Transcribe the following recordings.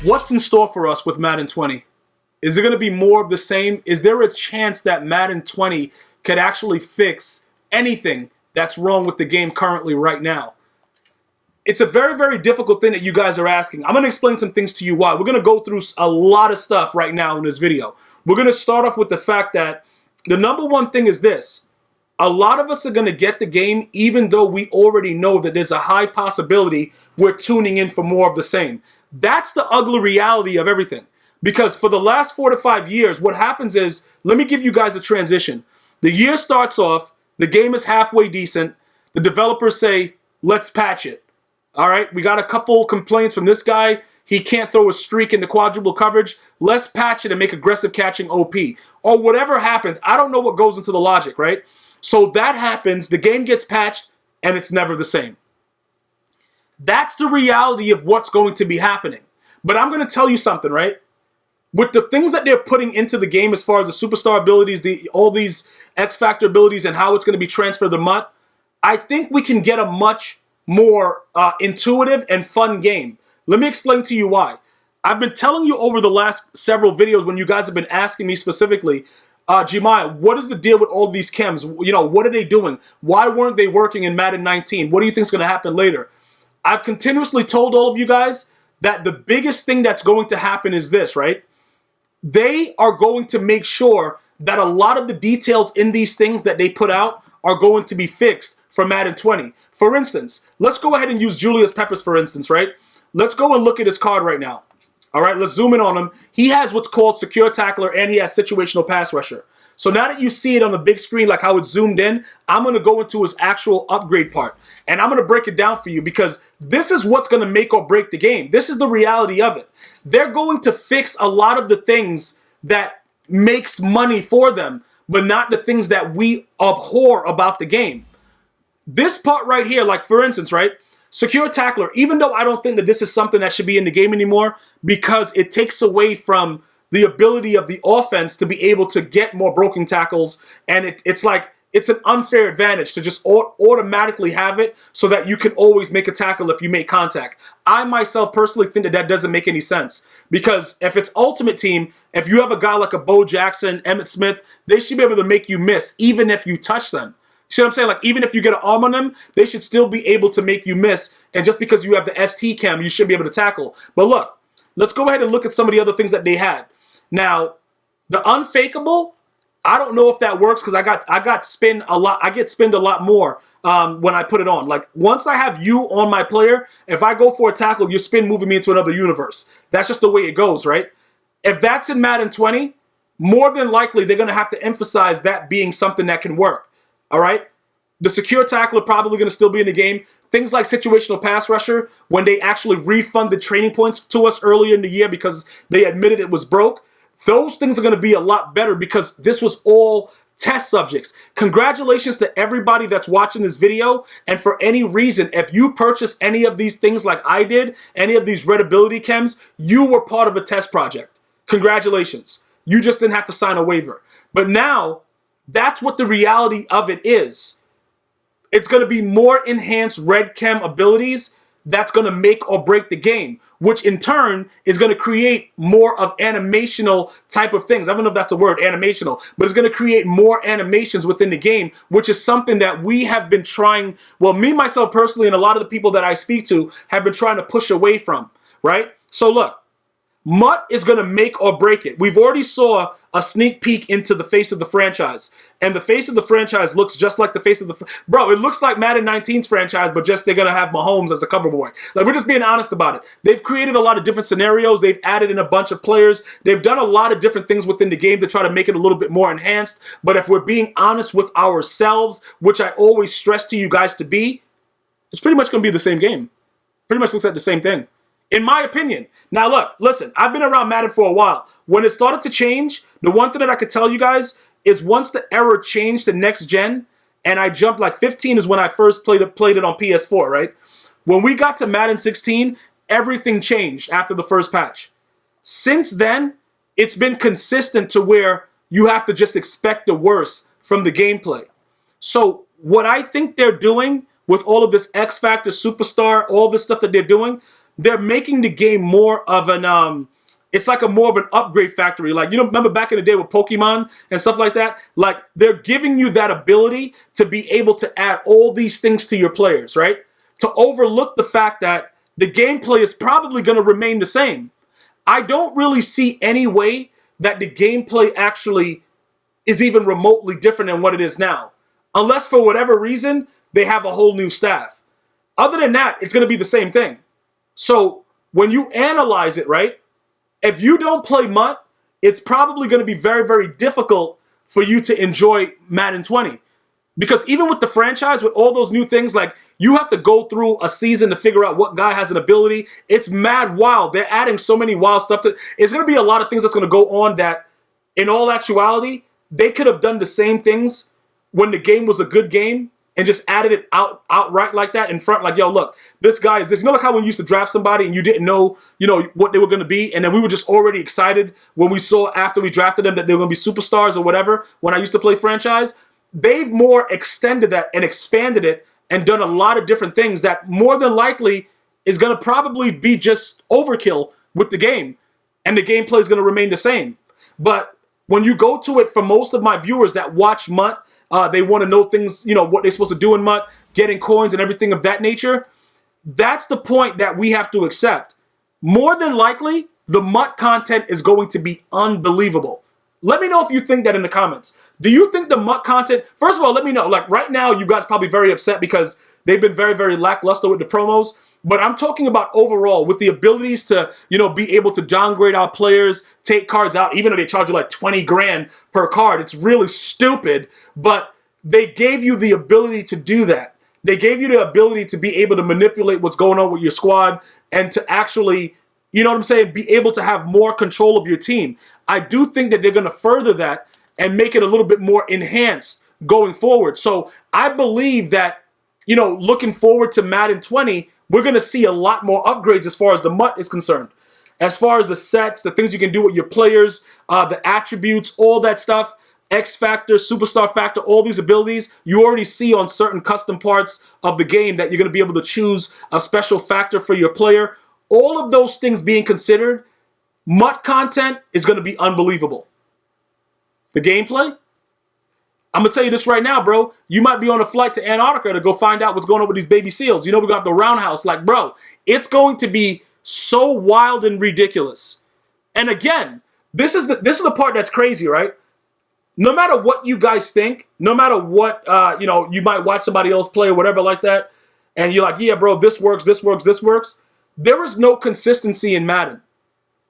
What's in store for us with Madden 20? Is it going to be more of the same? Is there a chance that Madden 20 could actually fix anything that's wrong with the game currently right now? It's a very, very difficult thing that you guys are asking. I'm going to explain some things to you why. We're going to go through a lot of stuff right now in this video. We're going to start off with the fact that the number one thing is this. A lot of us are going to get the game even though we already know that there's a high possibility we're tuning in for more of the same. That's the ugly reality of everything. Because for the last 4 to 5 years, what happens is, let me give you guys a transition. The year starts off, the game is halfway decent. The developers say, let's patch it. All right, we got a couple complaints from this guy. He can't throw a streak into quadruple coverage. Let's patch it and make aggressive catching OP. Or whatever happens. I don't know what goes into the logic, right? So that happens, the game gets patched, and it's never the same. That's the reality of what's going to be happening. But I'm going to tell you something, right? With the things that they're putting into the game as far as the superstar abilities, all these X-Factor abilities and how it's going to be transferred to MUT, I think we can get a much more intuitive and fun game. Let me explain to you why. I've been telling you over the last several videos when you guys have been asking me specifically, Gmia, what is the deal with all these chems? You know, what are they doing? Why weren't they working in Madden 19? What do you think is going to happen later? I've continuously told all of you guys that the biggest thing that's going to happen is this, right? They are going to make sure that a lot of the details in these things that they put out are going to be fixed for Madden 20. For instance, let's go ahead and use Julius Peppers, for instance, right? Let's go and look at his card right now. All right, let's zoom in on him. He has what's called secure tackler, and he has situational pass rusher. So now that you see it on the big screen, like how it's zoomed in, I'm going to go into his actual upgrade part. And I'm going to break it down for you because this is what's going to make or break the game. This is the reality of it. They're going to fix a lot of the things that makes money for them, but not the things that we abhor about the game. This part right here, like for instance, right? Secure tackler, even though I don't think that this is something that should be in the game anymore because it takes away from the ability of the offense to be able to get more broken tackles, and it's like it's an unfair advantage to just automatically have it so that you can always make a tackle if you make contact. I myself personally think that doesn't make any sense because if it's Ultimate Team, if you have a guy like a Bo Jackson, Emmitt Smith, they should be able to make you miss even if you touch them. See what I'm saying? Like, even if you get an arm on them, they should still be able to make you miss. And just because you have the ST cam, you should be able to tackle. But look, let's go ahead and look at some of the other things that they had. Now, the unfakeable, I don't know if that works because I got spin a lot. I get spinned a lot more when I put it on. Like, once I have you on my player, if I go for a tackle, you're spin moving me into another universe. That's just the way it goes, right? If that's in Madden 20, more than likely they're going to have to emphasize that being something that can work. All right? The secure tackler probably going to still be in the game. Things like situational pass rusher, when they actually refunded training points to us earlier in the year because they admitted it was broke, those things are going to be a lot better because this was all test subjects. Congratulations to everybody that's watching this video. And for any reason, if you purchase any of these things like I did, any of these red ability chems, you were part of a test project. Congratulations. You just didn't have to sign a waiver. But now, that's what the reality of it is. It's going to be more enhanced red chem abilities that's going to make or break the game, which in turn is going to create more of animational type of things. I don't know if that's a word, animational, but it's going to create more animations within the game, which is something that we have been trying, well, me, myself personally, and a lot of the people that I speak to have been trying to push away from, right? So look, MUT is going to make or break it. We've already saw a sneak peek into the face of the franchise. And the face of the franchise looks just like the face of the... Bro, it looks like Madden 19's franchise, but just they're going to have Mahomes as the cover boy. Like, we're just being honest about it. They've created a lot of different scenarios. They've added in a bunch of players. They've done a lot of different things within the game to try to make it a little bit more enhanced. But if we're being honest with ourselves, which I always stress to you guys to be, it's pretty much going to be the same game. Pretty much looks like the same thing. In my opinion. Now look, listen, I've been around Madden for a while. When it started to change, the one thing that I could tell you guys is once the era changed to next gen, and I jumped like 15 is when I first played it on PS4, right? When we got to Madden 16, everything changed after the first patch. Since then, it's been consistent to where you have to just expect the worst from the gameplay. So what I think they're doing with all of this X Factor, Superstar, all this stuff that they're doing, they're making the game more of an it's like a more of an upgrade factory. Like, remember back in the day with Pokemon and stuff like that? Like, they're giving you that ability to be able to add all these things to your players, right? To overlook the fact that the gameplay is probably going to remain the same. I don't really see any way that the gameplay actually is even remotely different than what it is now. Unless for whatever reason, they have a whole new staff. Other than that, it's going to be the same thing. So when you analyze it, right, if you don't play MUT, it's probably going to be very, very difficult for you to enjoy Madden 20. Because even with the franchise, with all those new things, like, you have to go through a season to figure out what guy has an ability. It's mad wild. They're adding so many wild stuff to it. It's going to be a lot of things that's going to go on that, in all actuality, they could have done the same things when the game was a good game and just added it outright like that in front. Like, yo, look, this guy is this. Like how when you used to draft somebody and you didn't know, what they were going to be, and then we were just already excited when we saw after we drafted them that they were going to be superstars or whatever. When I used to play franchise, they've more extended that and expanded it and done a lot of different things that more than likely is going to probably be just overkill with the game, and the gameplay is going to remain the same. But when you go to it, for most of my viewers that watch MUT, they want to know things, what they're supposed to do in MUT, getting coins and everything of that nature. That's the point that we have to accept. More than likely, the MUT content is going to be unbelievable. Let me know if you think that in the comments. Do you think the MUT content, first of all, let me know. Like, right now, you guys probably very upset because they've been very, very lackluster with the promos. But I'm talking about overall, with the abilities to, be able to downgrade our players, take cards out, even though they charge you like 20 grand per card. It's really stupid, but they gave you the ability to do that. They gave you the ability to be able to manipulate what's going on with your squad and to actually, be able to have more control of your team. I do think that they're going to further that and make it a little bit more enhanced going forward. So I believe that, looking forward to Madden 20, we're going to see a lot more upgrades as far as the MUT is concerned. As far as the sets, the things you can do with your players, the attributes, all that stuff, X Factor, Superstar Factor, all these abilities, you already see on certain custom parts of the game that you're going to be able to choose a special factor for your player. All of those things being considered, MUT content is going to be unbelievable. The gameplay? I'm going to tell you this right now, bro. You might be on a flight to Antarctica to go find out what's going on with these baby seals. We got the roundhouse. Like, bro, it's going to be so wild and ridiculous. And again, this is the part that's crazy, right? No matter what you guys think, no matter what, you might watch somebody else play or whatever like that, and you're like, yeah, bro, this works, this works, this works. There is no consistency in Madden.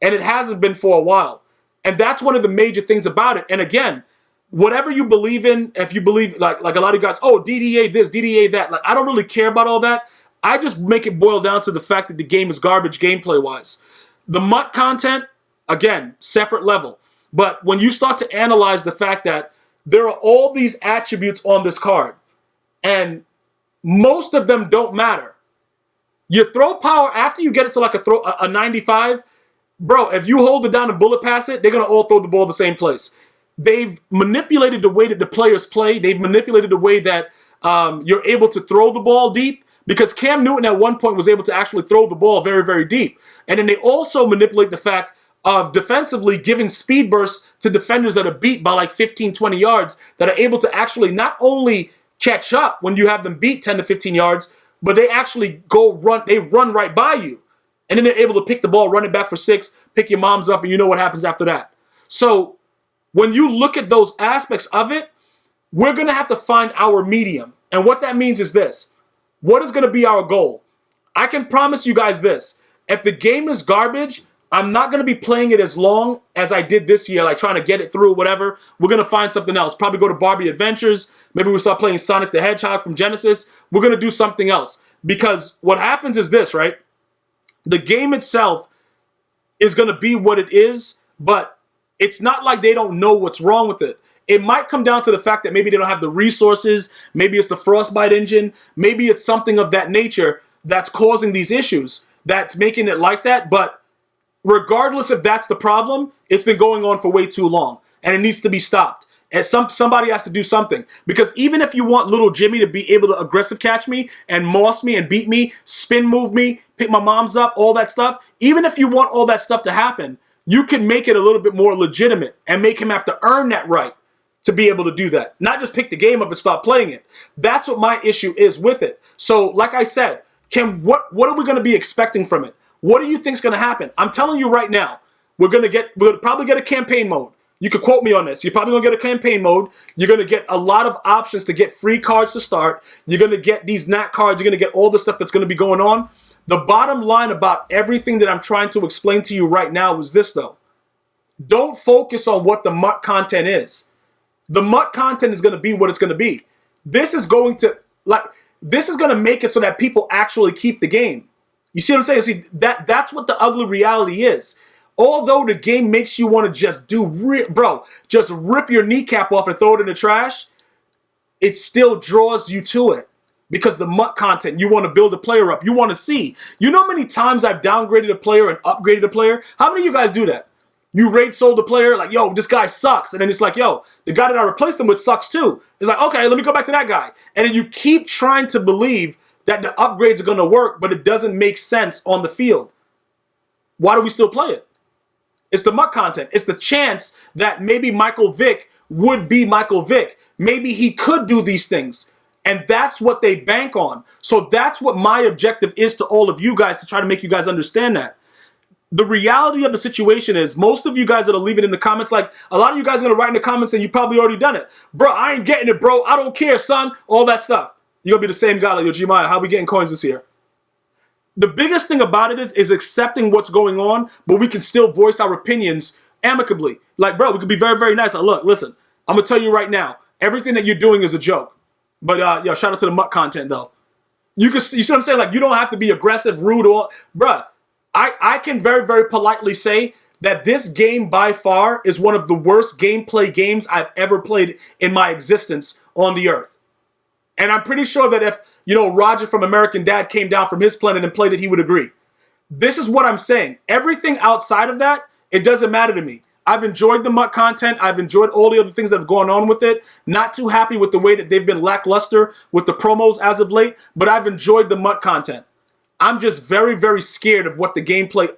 And it hasn't been for a while. And that's one of the major things about it. And again, whatever you believe in, if you believe, like a lot of guys, oh, DDA this, DDA that. Like, I don't really care about all that. I just make it boil down to the fact that the game is garbage gameplay-wise. The MUT content, again, separate level. But when you start to analyze the fact that there are all these attributes on this card, and most of them don't matter. Your throw power, after you get it to like a 95, bro, if you hold it down and bullet pass it, they're going to all throw the ball the same place. They've manipulated the way that the players play. They've manipulated the way that you're able to throw the ball deep, because Cam Newton at one point was able to actually throw the ball very, very deep. And then they also manipulate the fact of defensively giving speed bursts to defenders that are beat by like 15, 20 yards, that are able to actually not only catch up when you have them beat 10 to 15 yards, but they actually run right by you. And then they're able to pick the ball, run it back for 6, pick your moms up, and you know what happens after that. So when you look at those aspects of it, we're going to have to find our medium. And what that means is this. What is going to be our goal? I can promise you guys this. If the game is garbage, I'm not going to be playing it as long as I did this year, like trying to get it through, whatever. We're going to find something else. Probably go to Barbie Adventures. Maybe we'll start playing Sonic the Hedgehog from Genesis. We're going to do something else. Because what happens is this, right? The game itself is going to be what it is, but it's not like they don't know what's wrong with it. It might come down to the fact that maybe they don't have the resources. Maybe it's the Frostbite engine. Maybe it's something of that nature that's causing these issues, that's making it like that. But regardless if that's the problem, it's been going on for way too long, and it needs to be stopped. And somebody has to do something. Because even if you want little Jimmy to be able to aggressive catch me and moss me and beat me, spin move me, pick my mom's up, all that stuff. Even if you want all that stuff to happen, you can make it a little bit more legitimate and make him have to earn that right to be able to do that. Not just pick the game up and start playing it. That's what my issue is with it. So, like I said, what are we going to be expecting from it? What do you think is going to happen? I'm telling you right now, we're going to probably get a campaign mode. You could quote me on this. You're probably going to get a campaign mode. You're going to get a lot of options to get free cards to start. You're going to get these NAT cards. You're going to get all the stuff that's going to be going on. The bottom line about everything that I'm trying to explain to you right now is this, though. Don't focus on what the MUT content is. The MUT content is going to be what it's going to be. This is going to make it so that people actually keep the game. You see what I'm saying? See, that's what the ugly reality is. Although the game makes you want to just just rip your kneecap off and throw it in the trash, it still draws you to it. Because the MUT content, you want to build a player up. You want to see. You know how many times I've downgraded a player and upgraded a player? How many of you guys do that? You rate sold a player, like, yo, this guy sucks. And then it's like, yo, the guy that I replaced him with sucks too. It's like, okay, let me go back to that guy. And then you keep trying to believe that the upgrades are going to work, but it doesn't make sense on the field. Why do we still play it? It's the MUT content. It's the chance that maybe Michael Vick would be Michael Vick. Maybe he could do these things. And that's what they bank on. So that's what my objective is to all of you guys, to try to make you guys understand that. The reality of the situation is, most of you guys that are leaving in the comments, like, a lot of you guys are going to write in the comments and you probably already done it. Bro, I ain't getting it, bro. I don't care, son. All that stuff. You're going to be the same guy like, yo, Gmias, how we getting coins this year? The biggest thing about it is accepting what's going on, but we can still voice our opinions amicably. Like, bro, we could be very, very nice. Like, look, listen, I'm going to tell you right now, everything that you're doing is a joke. But, yo, shout out to the MUT content, though. You see what I'm saying? Like, you don't have to be aggressive, rude, or, bruh. I can very, very politely say that this game by far is one of the worst gameplay games I've ever played in my existence on the earth. And I'm pretty sure that if, Roger from American Dad came down from his planet and played it, he would agree. This is what I'm saying. Everything outside of that, it doesn't matter to me. I've enjoyed the MUT content. I've enjoyed all the other things that have gone on with it. Not too happy with the way that they've been lackluster with the promos as of late, but I've enjoyed the MUT content. I'm just very, very scared of what the gameplay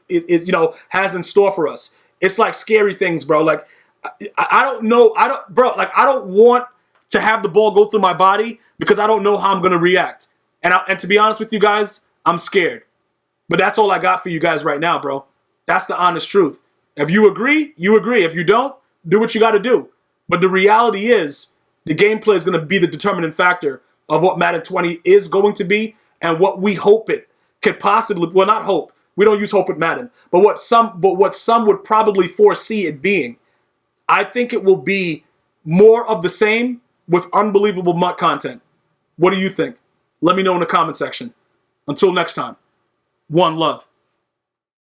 has in store for us. It's like scary things, bro. Like, I don't know. I don't want to have the ball go through my body because I don't know how I'm going to react. And to be honest with you guys, I'm scared. But that's all I got for you guys right now, bro. That's the honest truth. If you agree, you agree. If you don't, do what you got to do. But the reality is, the gameplay is going to be the determining factor of what Madden 20 is going to be and what we hope it could possibly, well, not hope. We don't use hope with Madden, but what some would probably foresee it being. I think it will be more of the same with unbelievable MUT content. What do you think? Let me know in the comment section. Until next time, one love.